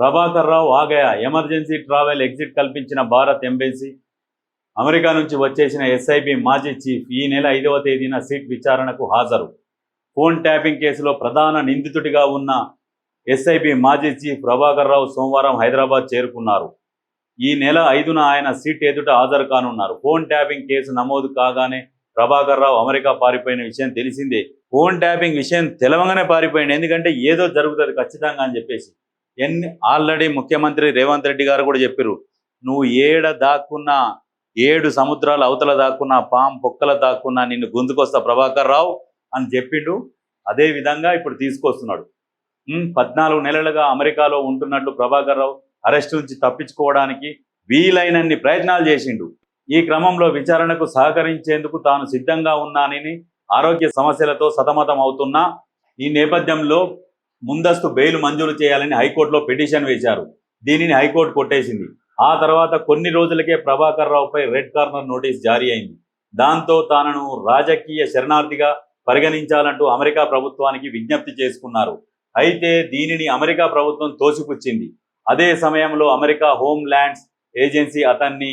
Prabhakar Rao ఆగయా. Emergency travel exit కల్పించిన Bharat embassy. America నుంచి వచ్చేసిన ఎస్ఐబి మాజీ చీఫ్ ఈ నెల 5వ తేదీన సిట్ విచారణకు హాజరు. ఫోన్ ట్యాపింగ్ కేసులో ప్రధాన నిందితుడిగా ఉన్న ఎస్ఐబి మాజీ చీఫ్ ప్రభాకర్ రావు సోమవారం హైదరాబాద్ చేరుకున్నారు. ఈ నెల 5న ఆయన సిట్ ఎదుట హాజరు కానున్నారు. ఫోన్ ట్యాపింగ్ కేసు నమోదు కాగానే ప్రభాకర్ రావు అమెరికా పారిపోయిన విషయం తెలిసిందే. ఫోన్ ట్యాపింగ్ విషయం తెలవగానే పారిపోయింది. ఎందుకంటే ఏదో జరుగుతుంది ఖచ్చితంగా అని చెప్పేసి ఆల్రెడీ ముఖ్యమంత్రి రేవంత్ రెడ్డి గారు కూడా చెప్పారు, నువ్వు ఏడ దాక్కున్నా 7 సముద్రాల అవతల దాక్కున్నా పాము పొక్కల దాక్కున్నా నిన్ను గుంజుకొస్తా ప్రభాకర్ రావు అని చెప్పిండు. అదే విధంగా ఇప్పుడు తీసుకొస్తున్నాడు. 14 నెలలుగా అమెరికాలో ఉంటున్నట్లు ప్రభాకర్ రావు అరెస్ట్ నుంచి తప్పించుకోవడానికి వీలైనన్ని ప్రయత్నాలు చేసిండు. ఈ క్రమంలో విచారణకు సహకరించేందుకు తాను సిద్ధంగా ఉన్నానని ఆరోగ్య సమస్యలతో సతమతం అవుతున్నా ఈ నేపథ్యంలో ముందస్తు బెయిల్ మంజూరు చేయాలని హైకోర్టులో పిటిషన్ వేశారు. దీనిని హైకోర్టు కొట్టేసింది. ఆ తర్వాత కొన్ని రోజులకే ప్రభాకర్ రావుపై రెడ్ కార్నర్ నోటీస్ జారీ అయింది. దాంతో తానను రాజకీయ శరణార్థిగా పరిగణించాలంటూ అమెరికా ప్రభుత్వానికి విజ్ఞప్తి చేసుకున్నారు. అయితే దీనిని అమెరికా ప్రభుత్వం తోసిపుచ్చింది. అదే సమయంలో అమెరికా హోమ్ ల్యాండ్స్ ఏజెన్సీ అతన్ని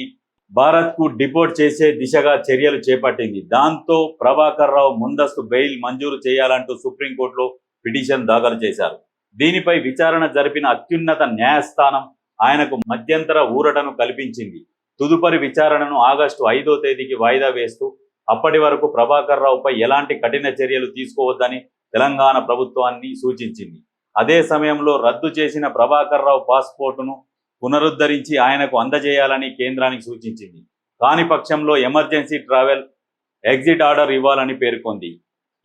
భారత్కు డిపోర్ట్ చేసే దిశగా చర్యలు చేపట్టింది. దాంతో ప్రభాకర్ రావు ముందస్తు బెయిల్ మంజూరు చేయాలంటూ సుప్రీంకోర్టులో పిటిషన్ దాఖలు చేశారు. దీనిపై విచారణ జరిపిన అత్యున్నత న్యాయస్థానం ఆయనకు మధ్యంతర ఊరటను కల్పించింది. తదుపరి విచారణను ఆగస్టు 5వ తేదీకి వాయిదా వేస్తూ అప్పటి వరకు ప్రభాకర్ రావుపై ఎలాంటి కఠిన చర్యలు తీసుకోవద్దని తెలంగాణ ప్రభుత్వాన్ని సూచించింది. అదే సమయంలో రద్దు చేసిన ప్రభాకర్ రావు పాస్పోర్టును పునరుద్ధరించి ఆయనకు అందజేయాలని కేంద్రానికి సూచించింది. కాని పక్షంలో ఎమర్జెన్సీ ట్రావెల్ ఎగ్జిట్ ఆర్డర్ ఇవ్వాలని పేర్కొంది.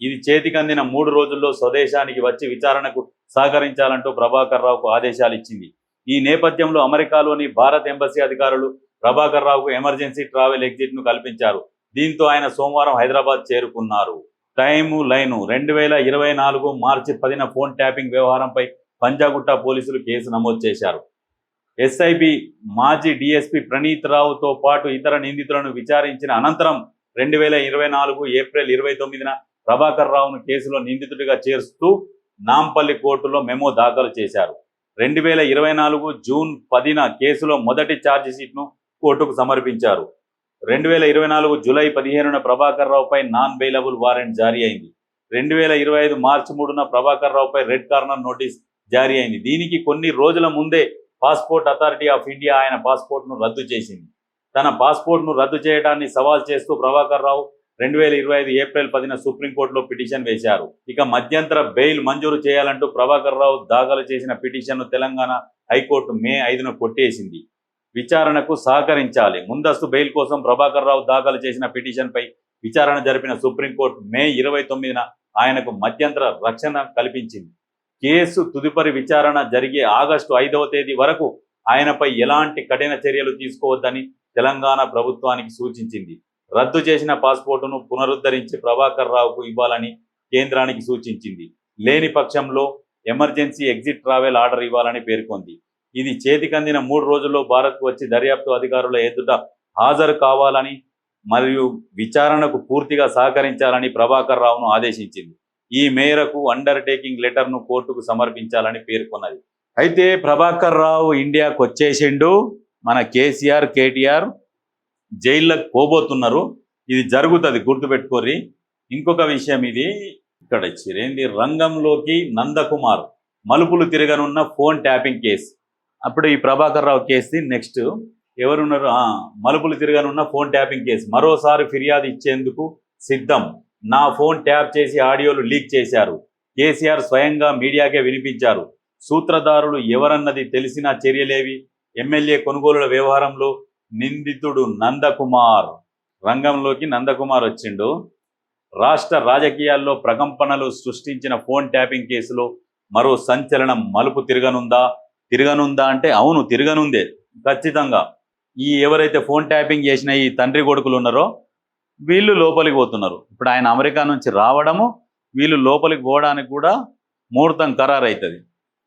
ఇది చేతికందిన 3 రోజుల్లో స్వదేశానికి వచ్చి విచారణకు సహకరించాలంటూ ప్రభాకర్ రావుకు ఆదేశాలు ఇచ్చింది. ఈ నేపథ్యంలో అమెరికాలోని భారత్ ఎంబసీ అధికారులు ప్రభాకర్ రావుకు ఎమర్జెన్సీ ట్రావెల్ ఎగ్జిట్ను కల్పించారు. దీంతో ఆయన సోమవారం హైదరాబాద్ చేరుకున్నారు. టైము లైను 2024 మార్చి 10న ఫోన్ ట్యాపింగ్ వ్యవహారంపై పంజాగుట్ట పోలీసులు కేసు నమోదు చేశారు. ఎస్ఐబి మాజీ డిఎస్పీ ప్రణీత్ రావుతో పాటు ఇతర నిందితులను విచారించిన అనంతరం 2024 ఏప్రిల్ 29న ప్రభాకర్ రావును కేసులో నిందితుడిగా చేర్చుతూ నాంపల్లి కోర్టులో మెమో దాఖలు చేశారు. 2024 జూన్ 10న కేసులో మొదటి ఛార్జిషీట్ను కోర్టుకు సమర్పించారు. 2024 జూలై 15న ప్రభాకర్ రావుపై నాన్ బెయిలబుల్ వారెంట్ జారీ అయింది. 2025 మార్చి 3న ప్రభాకర్ రావుపై రెడ్ కార్నర్ నోటీస్ జారీ అయింది. దీనికి కొన్ని రోజుల ముందే పాస్పోర్ట్ అథారిటీ ఆఫ్ ఇండియా ఆయన పాస్పోర్ట్ను రద్దు చేసింది. తన పాస్పోర్ట్ను రద్దు చేయడాన్ని సవాల్ చేస్తూ ప్రభాకర్ రావు 2025 ఏప్రిల్ 10న సుప్రీంకోర్టులో పిటిషన్ వేశారు. ఇక మధ్యంతర బెయిల్ మంజూరు చేయాలంటూ ప్రభాకర్ రావు దాఖలు చేసిన పిటిషన్ను తెలంగాణ హైకోర్టు మే 5న కొట్టేసింది. విచారణకు సహకరించాలి. ముందస్తు బెయిల్ కోసం ప్రభాకర్ రావు దాఖలు చేసిన పిటిషన్పై విచారణ జరిపిన సుప్రీంకోర్టు మే 29న ఆయనకు మధ్యంతర రక్షణ కల్పించింది. కేసు తదుపరి విచారణ జరిగే ఆగస్టు 5వ తేదీ వరకు ఆయనపై ఎలాంటి కఠిన చర్యలు తీసుకోవద్దని తెలంగాణ ప్రభుత్వానికి సూచించింది. రద్దు చేసిన పాస్పోర్టును పునరుద్ధరించి ప్రభాకర్ రావుకు ఇవ్వాలని కేంద్రానికి సూచించింది. లేని పక్షంలో ఎమర్జెన్సీ ఎగ్జిట్ ట్రావెల్ ఆర్డర్ ఇవ్వాలని పేర్కొంది. ఇది చేతికందిన 3 రోజుల్లో భారత్కు వచ్చి దర్యాప్తు అధికారుల ఎదుట హాజరు కావాలని మరియు విచారణకు పూర్తిగా సహకరించాలని ప్రభాకర్ రావును ఆదేశించింది. ఈ మేరకు అండర్టేకింగ్ లెటర్ను కోర్టుకు సమర్పించాలని పేర్కొన్నది. అయితే ప్రభాకర్ రావు ఇండియాకు వచ్చేసిండు. మన కేసీఆర్ కేటీఆర్ జైల్లోకి పోబోతున్నారు. ఇది జరుగుతుంది, గుర్తుపెట్టుకోర్రి. ఇంకొక విషయం, ఇది ఇక్కడ ఇచ్చిరేంది, రంగంలోకి నందకుమార్ మలుపులు తిరగనున్న ఫోన్ ట్యాపింగ్ కేసు. అప్పుడు ఈ ప్రభాకర్ రావు కేసు నెక్స్ట్ ఎవరున్నారు, మలుపులు తిరగనున్న ఫోన్ ట్యాపింగ్ కేసు. మరోసారి ఫిర్యాదు ఇచ్చేందుకు సిద్ధం. నా ఫోన్ ట్యాప్ చేసి ఆడియోలు లీక్ చేశారు. కేసీఆర్ స్వయంగా మీడియాకే వినిపించారు. సూత్రధారులు ఎవరన్నది తెలిసిన చర్యలేవి. ఎమ్మెల్యే కొనుగోలుల వ్యవహారంలో నిందితుడు నందకుమార్. రంగంలోకి నందకుమార్ వచ్చిండు. రాష్ట్ర రాజకీయాల్లో ప్రకంపనలు సృష్టించిన ఫోన్ ట్యాపింగ్ కేసులో మరో సంచలనం మలుపు తిరగనుందా అంటే అవును, తిరగనుందే ఖచ్చితంగా. ఈ ఎవరైతే ఫోన్ ట్యాపింగ్ చేసిన ఈ తండ్రి కొడుకులు ఉన్నారో వీళ్ళు లోపలికి పోతున్నారు. ఇప్పుడు ఆయన అమెరికా నుంచి రావడము, వీళ్ళు లోపలికి పోవడానికి కూడా ముహూర్తం ఖరారైతుంది.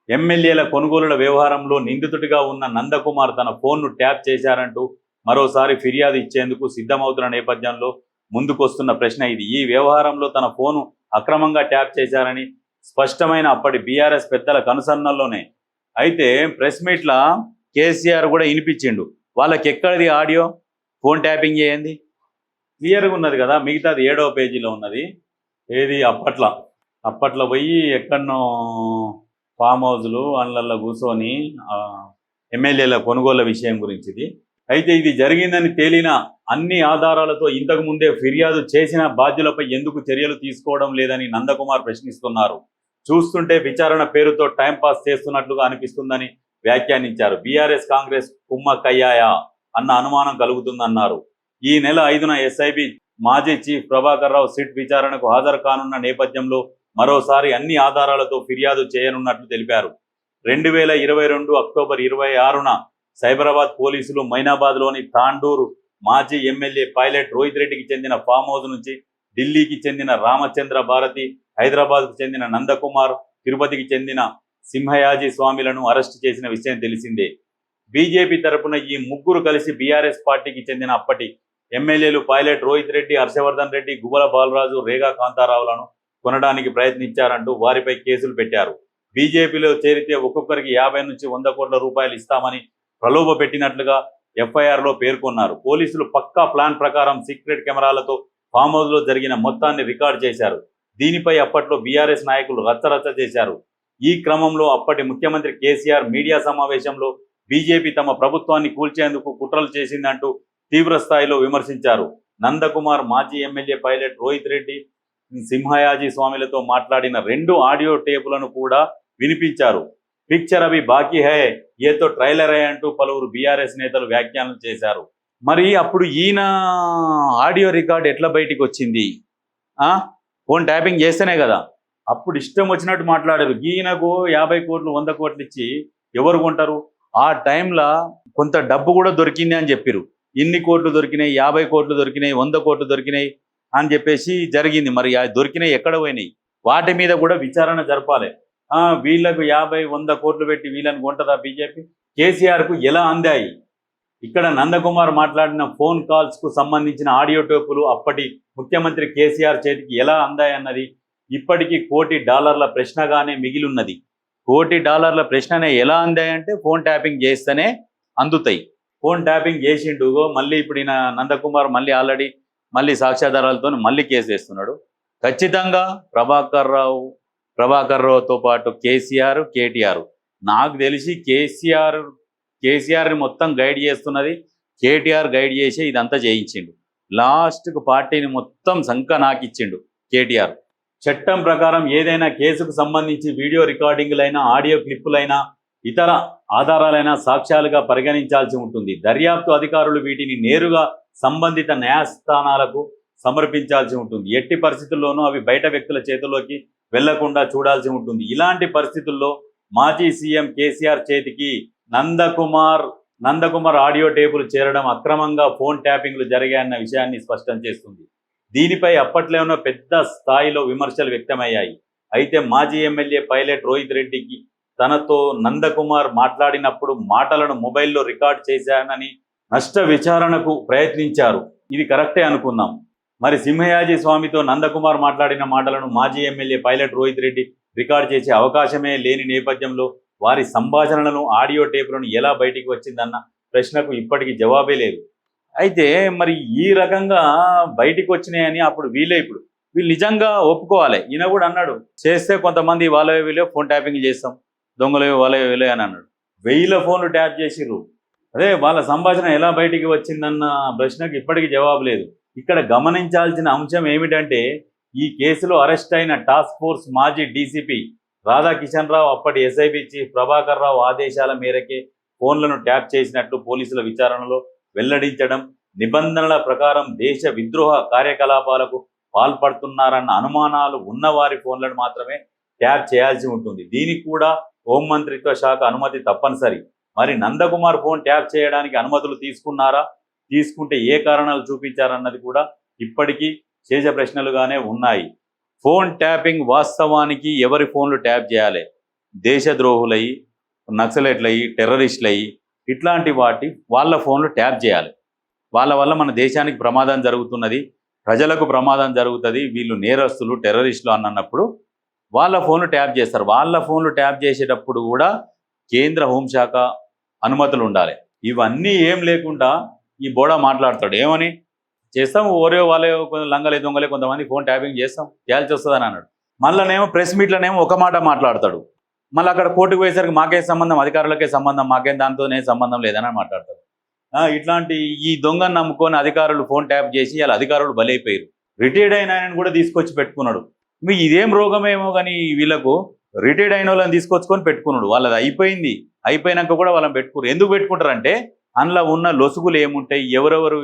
ఎమ్మెల్యేల కొనుగోలుల వ్యవహారంలో నిందితుడిగా ఉన్న నందకుమార్ తన ఫోన్ను ట్యాప్ చేశారంటూ మరోసారి ఫిర్యాదు ఇచ్చేందుకు సిద్ధమవుతున్న నేపథ్యంలో ముందుకొస్తున్న ప్రశ్న ఇది. ఈ వ్యవహారంలో తన ఫోను అక్రమంగా ట్యాప్ చేశారని స్పష్టమైన అప్పటి బీఆర్ఎస్ పెద్దల కనుసన్నల్లోనే అయితే ప్రెస్ మీట్లా కేసీఆర్ కూడా వినిపించిండు. వాళ్ళకి ఎక్కడిది ఆడియో ఫోన్ ట్యాపింగ్ చేయండి క్లియర్గా ఉన్నది కదా, మిగతాది 7వ పేజీలో ఉన్నది. ఏది అప్పట్లో పోయి ఎక్కడనో ఫామ్ హౌస్లు అన్లల్లో కూర్చొని ఎమ్మెల్యేల కొనుగోళ్ల విషయం గురించిది. అయితే ఇది జరిగిందని తేలిన అన్ని ఆధారాలతో ఇంతకు ముందే ఫిర్యాదు చేసిన బాధ్యులపై ఎందుకు చర్యలు తీసుకోవడం లేదని నందకుమార్ ప్రశ్నిస్తున్నారు. చూస్తుంటే విచారణ పేరుతో టైంపాస్ చేస్తున్నట్లుగా అనిపిస్తుందని వ్యాఖ్యానించారు. బీఆర్ఎస్ కాంగ్రెస్ కుమ్మక్కయ్యాయా అన్న అనుమానం కలుగుతుందన్నారు. ఈ నెల 5న ఎస్ఐబి మాజీ చీఫ్ ప్రభాకర్ రావు సిట్ విచారణకు హాజరు కానున్న నేపథ్యంలో మరోసారి అన్ని ఆధారాలతో ఫిర్యాదు చేయనున్నట్లు తెలిపారు. 2022 అక్టోబర్ 26న సైబరాబాద్ పోలీసులు మైనాబాద్లోని తాండూరు మాజీ ఎమ్మెల్యే పైలట్ రోహిత్ రెడ్డికి చెందిన ఫామ్ హౌస్ నుంచి ఢిల్లీకి చెందిన రామచంద్ర భారతి, హైదరాబాద్కు చెందిన నందకుమార్, తిరుపతికి చెందిన సింహయాజీ స్వామిలను అరెస్టు చేసిన విషయం తెలిసిందే. బీజేపీ తరపున ఈ ముగ్గురు కలిసి బీఆర్ఎస్ పార్టీకి చెందిన అప్పటి ఎమ్మెల్యేలు పైలట్ రోహిత్ రెడ్డి, హర్షవర్ధన్ రెడ్డి, గువ్వల బాలరాజు, రేగా కాంతారావులను కొనడానికి ప్రయత్నించారంటూ వారిపై కేసులు పెట్టారు. బీజేపీలో చేరితే ఒక్కొక్కరికి 50 నుంచి 100 కోట్ల రూపాయలు ఇస్తామని ప్రలోభ పెట్టినట్లుగా ఎఫ్ఐఆర్లో పేర్కొన్నారు. పోలీసులు పక్కా ప్లాన్ ప్రకారం సీక్రెట్ కెమెరాలతో ఫామ్ హౌస్లో జరిగిన మొత్తాన్ని రికార్డు చేశారు. దీనిపై అప్పట్లో బీఆర్ఎస్ నాయకులు రచ్చరచ్చ చేశారు. ఈ క్రమంలో అప్పటి ముఖ్యమంత్రి కేసీఆర్ మీడియా సమావేశంలో బీజేపీ తమ ప్రభుత్వాన్ని కూల్చేందుకు కుట్రలు చేసిందంటూ తీవ్ర స్థాయిలో విమర్శించారు. నందకుమార్ మాజీ ఎమ్మెల్యే పైలట్ రోహిత్ రెడ్డి, సింహయాజీ స్వామిలతో మాట్లాడిన 2 ఆడియో టేపులను కూడా వినిపించారు. పిక్చర్ అవి బాకీ హై, ఏతో ట్రైలర్ హై అంటూ పలువురు బీఆర్ఎస్ నేతలు వ్యాఖ్యానాలు చేశారు. మరి అప్పుడు ఈయన ఆడియో రికార్డ్ ఎట్లా బయటికి వచ్చింది? ఫోన్ ట్యాపింగ్ చేస్తేనే కదా. అప్పుడు ఇష్టం వచ్చినట్టు మాట్లాడారు. ఈయనకు 50 కోట్లు 100 కోట్లు ఇచ్చి ఎవరు కొంటారు? ఆ టైంలో కొంత డబ్బు కూడా దొరికింది అని చెప్పారు. ఇన్ని కోట్లు దొరికినాయి, 50 కోట్లు దొరికినాయి, 100 కోట్లు దొరికినాయి అని చెప్పేసి జరిగింది. మరి దొరికినాయి ఎక్కడ పోయినాయి? వాటి మీద కూడా విచారణ జరపాలి. వీళ్ళకు 50-100 కోట్లు పెట్టి వీళ్ళని కొంటదా బీజేపీ? కేసీఆర్కు ఎలా అందాయి? ఇక్కడ నందకుమార్ మాట్లాడిన ఫోన్ కాల్స్కు సంబంధించిన ఆడియో టేపులు అప్పటి ముఖ్యమంత్రి కేసీఆర్ చేతికి ఎలా అందాయన్నది ఇప్పటికీ $1 కోటి ప్రశ్నగానే మిగిలిన్నది. $1 కోటి ప్రశ్ననే ఎలా అందాయంటే ఫోన్ ట్యాపింగ్ చేస్తేనే అందుతాయి. ఫోన్ ట్యాపింగ్ చేసిండు. మళ్ళీ ఇప్పుడు ఈయన నందకుమార్ మళ్ళీ సాక్ష్యాధారాలతో మళ్ళీ కేసు వేస్తున్నాడు. ఖచ్చితంగా ప్రభాకర్ రావుతో పాటు కేసీఆర్, కేటీఆర్, నాకు తెలిసి కేసీఆర్ని మొత్తం గైడ్ చేస్తున్నది కేటీఆర్. గైడ్ చేసి ఇదంతా చేయించిండు. లాస్ట్కు పార్టీని మొత్తం సంక నాకిచ్చిండు కేటీఆర్. చట్టం ప్రకారం ఏదైనా కేసుకు సంబంధించి వీడియో రికార్డింగ్లైనా, ఆడియో క్లిప్పులైనా, ఇతర ఆధారాలైనా సాక్ష్యాలుగా పరిగణించాల్సి ఉంటుంది. దర్యాప్తు అధికారులు వీటిని నేరుగా సంబంధిత న్యాయస్థానాలకు సమర్పించాల్సి ఉంటుంది. ఎట్టి పరిస్థితుల్లోనూ అవి బయట వ్యక్తుల చేతుల్లోకి వెళ్లకుండా చూడాల్సి ఉంటుంది. ఇలాంటి పరిస్థితుల్లో మాజీ సీఎం కేసీఆర్ చేతికి నందకుమార్ ఆడియో టేపులు చేరడం అక్రమంగా ఫోన్ ట్యాపింగ్లు జరిగాయన్న విషయాన్ని స్పష్టం చేస్తుంది. దీనిపై అప్పట్లోనే పెద్ద స్థాయిలో విమర్శలు వ్యక్తమయ్యాయి. అయితే మాజీ ఎమ్మెల్యే పైలట్ రోహిత్ రెడ్డికి తనతో నందకుమార్ మాట్లాడినప్పుడు మాటలను మొబైల్లో రికార్డ్ చేశానని నష్ట విచారణకు ప్రయత్నించారు. ఇది కరెక్టే అనుకుందాం. మరి సింహయాజీ స్వామితో నందకుమార్ మాట్లాడిన మాటలను మాజీ MLA pilot Rohit Reddy record చేసే అవకాశమే లేని నేపథ్యంలో వారి సంభాషణలను, ఆడియో టేపులను ఎలా బయటికి వచ్చిందన్న ప్రశ్నకు ఇప్పటికీ జవాబే లేదు. అయితే మరి ఈ రకంగా బయటికి వచ్చినాయని అప్పుడు వీళ్ళు నిజంగా ఒప్పుకోవాలి. ఈయన కూడా అన్నాడు, చేస్తే కొంతమంది వాళ్ళ వీళ్ళే ఫోన్ ట్యాపింగ్ చేస్తాం, దొంగలు వాళ్ళ వీళ్ళే అని అన్నాడు. 1000 ఫోన్లు ట్యాప్ చేసిర్రు. అదే వాళ్ళ సంభాషణ ఎలా బయటికి వచ్చిందన్న ప్రశ్నకు ఇప్పటికీ జవాబు లేదు. ఇక్కడ గమనించాల్సిన అంశం ఏమిటంటే, ఈ కేసులో అరెస్ట్ అయిన టాస్క్ ఫోర్స్ మాజీ డీసీపీ రాధాకిషన్ రావు అప్పటి ఎస్ఐబి చీఫ్ ప్రభాకర్ రావు ఆదేశాల మేరకే ఫోన్లను ట్యాప్ చేసినట్లు పోలీసుల విచారణలో వెల్లడించడం, నిబంధనల ప్రకారం దేశ విద్రోహ కార్యకలాపాలకు పాల్పడుతున్నారన్న అనుమానాలు ఉన్నవారి ఫోన్లను మాత్రమే ట్యాప్ చేయాల్సి ఉంటుంది. దీనికి కూడా హోంమంత్రిత్వ శాఖ అనుమతి తప్పనిసరి. మరి నందకుమార్ ఫోన్ ట్యాప్ చేయడానికి అనుమతులు తీసుకున్నారా? తీసుకుంటే ఏ కారణాలు చూపించారన్నది కూడా ఇప్పటికీ శేష ప్రశ్నలుగానే ఉన్నాయి. ఫోన్ ట్యాపింగ్ వాస్తవానికి ఎవరి ఫోన్లు ట్యాప్ చేయాలి? దేశద్రోహులయ్యి, నక్సలైట్లయ్యి, టెర్రరిస్టులయ్యి, ఇట్లాంటి వాళ్ళ ఫోన్లు ట్యాప్ చేయాలి. వాళ్ళ వల్ల మన దేశానికి ప్రమాదం జరుగుతున్నది, ప్రజలకు ప్రమాదం జరుగుతుంది, వీళ్ళు నేరస్తులు, టెర్రరిస్టులు అన్నప్పుడు వాళ్ళ ఫోన్లు ట్యాప్ చేస్తారు. వాళ్ళ ఫోన్లు ట్యాప్ చేసేటప్పుడు కూడా కేంద్ర హోంశాఖ అనుమతులు ఉండాలి. ఇవన్నీ ఏం లేకుండా ఈ బోడా మాట్లాడతాడు ఏమని, చేస్తాం ఓరే వాళ్ళే లంగలే దొంగలే కొంతమంది ఫోన్ ట్యాపింగ్ చేస్తాం చేయాల్సి వస్తుందని అన్నాడు. మళ్ళీనేమో ప్రెస్ మీట్లోనేమో ఒక మాట మాట్లాడతాడు, మళ్ళీ అక్కడ కోర్టుకు పోయేసరికి మాకేం సంబంధం, అధికారులకే సంబంధం, మాకేం దాంతో సంబంధం లేదని మాట్లాడతాడు. ఇట్లాంటి ఈ దొంగను నమ్ముకొని అధికారులు ఫోన్ ట్యాప్ చేసి వాళ్ళ అధికారులు బలైపోయారు. రిటైర్డ్ అయిన ఆయనను కూడా తీసుకొచ్చి పెట్టుకున్నాడు. మీకు ఇదేం రోగమేమో కానీ వీళ్ళకు రిటైర్డ్ అయిన వాళ్ళని తీసుకొచ్చుకొని పెట్టుకున్నాడు. వాళ్ళది అయిపోయింది, అయిపోయినాక కూడా వాళ్ళని పెట్టుకున్నారు. ఎందుకు పెట్టుకుంటారంటే అందులో ఉన్న లొసుగులు ఏముంటాయి, ఎవరెవరు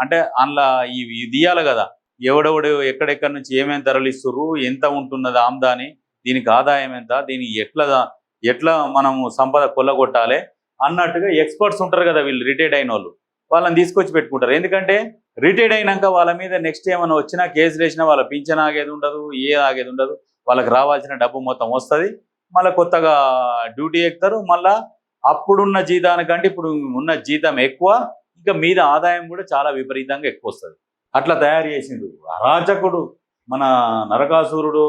అంటే అందులో ఇవి తీయాలి కదా, ఎవడెవడు ఎక్కడెక్కడి నుంచి ఏమేమి తరలిస్తుర్రు, ఎంత ఉంటున్నది ఆమ్దాని, దీనికి ఆదాయం ఎంత, దీనికి ఎట్లా మనము సంపద కొల్లగొట్టాలి అన్నట్టుగా ఎక్స్పర్ట్స్ ఉంటారు కదా వీళ్ళు రిటైర్డ్ అయిన వాళ్ళు, వాళ్ళని తీసుకొచ్చి పెట్టుకుంటారు. ఎందుకంటే రిటైర్డ్ అయినాక వాళ్ళ మీద నెక్స్ట్ ఏమైనా వచ్చినా కేసులు వేసినా వాళ్ళ పింఛన్ ఆగేది ఉండదు, ఆగేది ఉండదు, వాళ్ళకి రావాల్సిన డబ్బు మొత్తం వస్తుంది, మళ్ళీ కొత్తగా డ్యూటీ ఎక్కుతారు, మళ్ళీ అప్పుడున్న జీతానికంటే ఇప్పుడు ఉన్న జీతం ఎక్కువ, ఇంకా మీద ఆదాయం కూడా చాలా విపరీతంగా ఎక్కువ వస్తుంది. అట్లా తయారు చేసిండు అరాచకుడు మన నరకాసురుడు.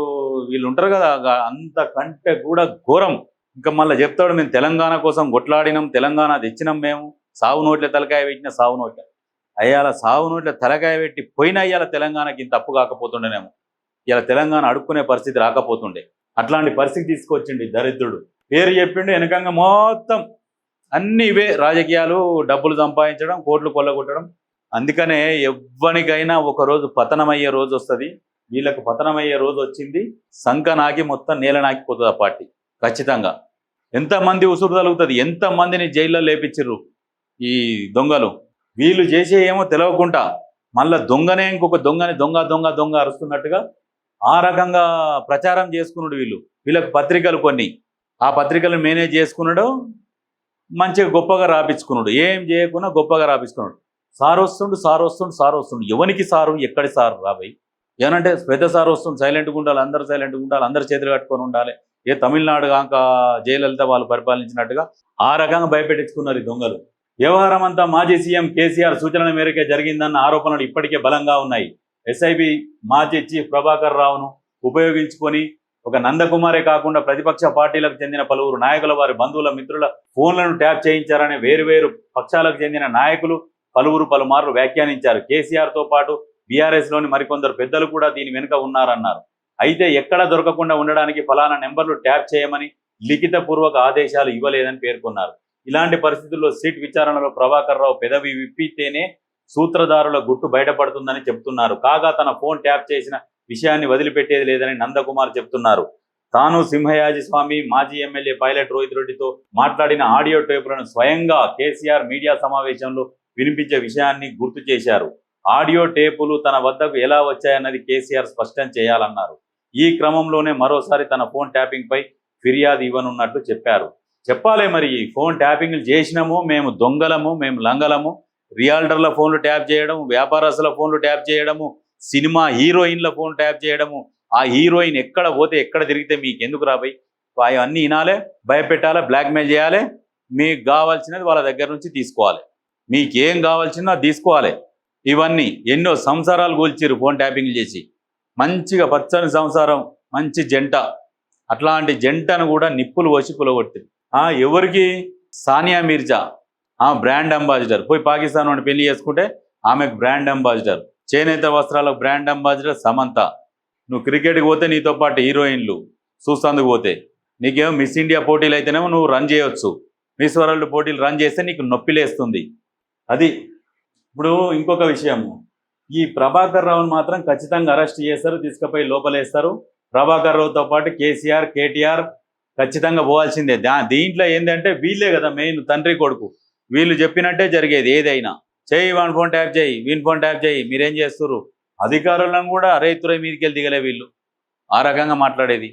వీళ్ళు ఉంటారు కదా అంతకంటే కూడా ఘోరం. ఇంకా మళ్ళీ చెప్తాడు, మేము తెలంగాణ కోసం కొట్లాడినాం, తెలంగాణ తెచ్చినాం, మేము సావు నోట్ల తలకాయ పెట్టిన సావు నోట్ల అయ్యాల సావు నోట్ల తలకాయ పెట్టి పోయినా అయ్యాల తెలంగాణకి ఇంత తప్పు కాకపోతుండేనేమో, ఇలా తెలంగాణ అడుక్కునే పరిస్థితి రాకపోతుండే. అట్లాంటి పరిస్థితి తీసుకొచ్చిండి దరిద్రుడు. పేరు చెప్పిండు, వెనకంగా మొత్తం అన్ని ఇవే రాజకీయాలు, డబ్బులు సంపాదించడం, కోట్లు కొల్లగొట్టడం. అందుకనే ఎవ్వనికైనా ఒకరోజు పతనమయ్యే రోజు వస్తుంది. వీళ్ళకు పతనమయ్యే రోజు వచ్చింది, సంక నాకి మొత్తం నేల నాకిపోతుంది ఆ పార్టీ ఖచ్చితంగా. ఎంతమంది ఉసురు తలుగుతుంది, ఎంతమందిని జైల్లో లేపించిర్రు ఈ దొంగలు. వీళ్ళు చేసే ఏమో తెలియకుండా మళ్ళీ దొంగనే ఇంకొక దొంగని దొంగ దొంగ దొంగ అరుస్తున్నట్టుగా ఆ రకంగా ప్రచారం చేసుకున్నాడు. వీళ్ళకు పత్రికలు కొన్ని, ఆ పత్రికలను మేనేజ్ చేసుకున్నాడు, మంచిగా గొప్పగా రాపించుకున్నాడు, ఏం చేయకుండా గొప్పగా రాపించుకున్నాడు. సార్ వస్తుండు సార్ వస్తుండు సార్ వస్తుండు, ఎవరికి సారు ఎక్కడి సారు రాబోయి ఏమంటే పెద్ద సార్ వస్తుండు, సైలెంట్గా ఉండాలి, అందరు సైలెంట్గా ఉండాలి, అందరు చేతులు కట్టుకొని ఉండాలి, ఏ తమిళనాడు కాక జయలలిత వాళ్ళు పరిపాలించినట్టుగా ఆ రకంగా భయపెట్టించుకున్నారు ఈ దొంగలు. వ్యవహారం అంతా మాజీ సీఎం కేసీఆర్ సూచనల మేరకే జరిగిందన్న ఆరోపణలు ఇప్పటికే బలంగా ఉన్నాయి. ఎస్ఐబి మాజీ చీఫ్ ప్రభాకర్ రావును ఉపయోగించుకొని ఒక నందకుమారే కాకుండా ప్రతిపక్ష పార్టీలకు చెందిన పలువురు నాయకుల వారి బంధువుల మిత్రుల ఫోన్లను ట్యాప్ చేయించారని వేరువేరు పక్షాలకు చెందిన నాయకులు పలువురు పలుమార్లు వ్యాఖ్యానించారు. కేసీఆర్తో పాటు బీఆర్ఎస్లోని మరికొందరు పెద్దలు కూడా దీని వెనుక ఉన్నారన్నారు. అయితే ఎక్కడా దొరకకుండా ఉండడానికి ఫలానా నెంబర్లు ట్యాప్ చేయమని లిఖితపూర్వక ఆదేశాలు ఇవ్వలేదని పేర్కొన్నారు. ఇలాంటి పరిస్థితుల్లో సిట్ విచారణలో ప్రభాకర్ రావు పెదవి విప్పితేనే సూత్రధారుల గుట్టు బయటపడుతుందని చెబుతున్నారు. కాగా తన ఫోన్ ట్యాప్ చేసిన విషయాన్ని వదిలిపెట్టేది లేదని నందకుమార్ చెబుతున్నారు. తాను సింహయాజి స్వామి, మాజీ ఎమ్మెల్యే పైలట్ రోహిత్ రెడ్డితో మాట్లాడిన ఆడియో టేపులను స్వయంగా కేసీఆర్ మీడియా సమావేశంలో వినిపించే విషయాన్ని గుర్తు చేశారు. ఆడియో టేపులు తన వద్దకు ఎలా వచ్చాయన్నది కేసీఆర్ స్పష్టం చేయాలన్నారు. ఈ క్రమంలోనే మరోసారి తన ఫోన్ ట్యాపింగ్ పై ఫిర్యాదు ఇవ్వనున్నట్లు చెప్పారు. చెప్పాలే మరి, ఫోన్ ట్యాపింగ్లు చేసినాము, మేము దొంగలము, మేము లంగలము, రియాల్టర్ల ఫోన్లు ట్యాప్ చేయడం, వ్యాపారస్తుల ఫోన్లు ట్యాప్ చేయడము, సినిమా హీరోయిన్ల ఫోన్ ట్యాప్ చేయడము, ఆ హీరోయిన్ ఎక్కడ పోతే ఎక్కడ తిరిగితే మీకు ఎందుకు రాబోయి అవన్నీ వినాలే, భయపెట్టాలి, బ్లాక్మెయిల్ చేయాలి, మీకు కావాల్సినది వాళ్ళ దగ్గర నుంచి తీసుకోవాలి, మీకేం కావాల్సిందో అది తీసుకోవాలి. ఇవన్నీ ఎన్నో సంసారాలు కూల్చిరు ఫోన్ ట్యాపింగ్లు చేసి. మంచిగా పచ్చని సంసారం, మంచి జంట, అట్లాంటి జంటను కూడా నిప్పులు వచ్చి కులగొట్టింది. ఎవరికి? Sania Mirza, brand ambassador. పోయి పాకిస్తాన్ వాడిని పెళ్లి చేసుకుంటే ఆమెకు బ్రాండ్ అంబాసిడర్. చేనేత వస్త్రాలకు బ్రాండ్ అంబాసిడర్ సమంత. నువ్వు క్రికెట్కి పోతే నీతో పాటు హీరోయిన్లు చూస్తందుకు పోతే, నీకేమో మిస్ ఇండియా పోటీలు అయితేనేమో నువ్వు రన్ చేయొచ్చు, మిస్ వరల్డ్ పోటీలు రన్ చేస్తే నీకు నొప్పిలేస్తుంది. అది ఇప్పుడు ఇంకొక విషయము, ఈ ప్రభాకర్ రావుని మాత్రం ఖచ్చితంగా అరెస్ట్ చేస్తారు, తీసుకుపోయి లోపలేస్తారు. ప్రభాకర్ రావుతో పాటు కేసీఆర్, కేటీఆర్ ఖచ్చితంగా పోవాల్సిందే. దీంట్లో ఏంటంటే వీళ్ళే కదా మెయిన్ తండ్రి కొడుకు, వీళ్ళు చెప్పినట్టే జరిగేది. ఏదైనా చేయి, వాని ఫోన్ ట్యాప్ చేయి, వీని ఫోన్ ట్యాప్ చేయి, మీరేం చేస్తున్నారు? అధికారులను కూడా రైతురై మీదకి వెళ్ళి దిగలే వీళ్ళు, ఆ రకంగా మాట్లాడేది.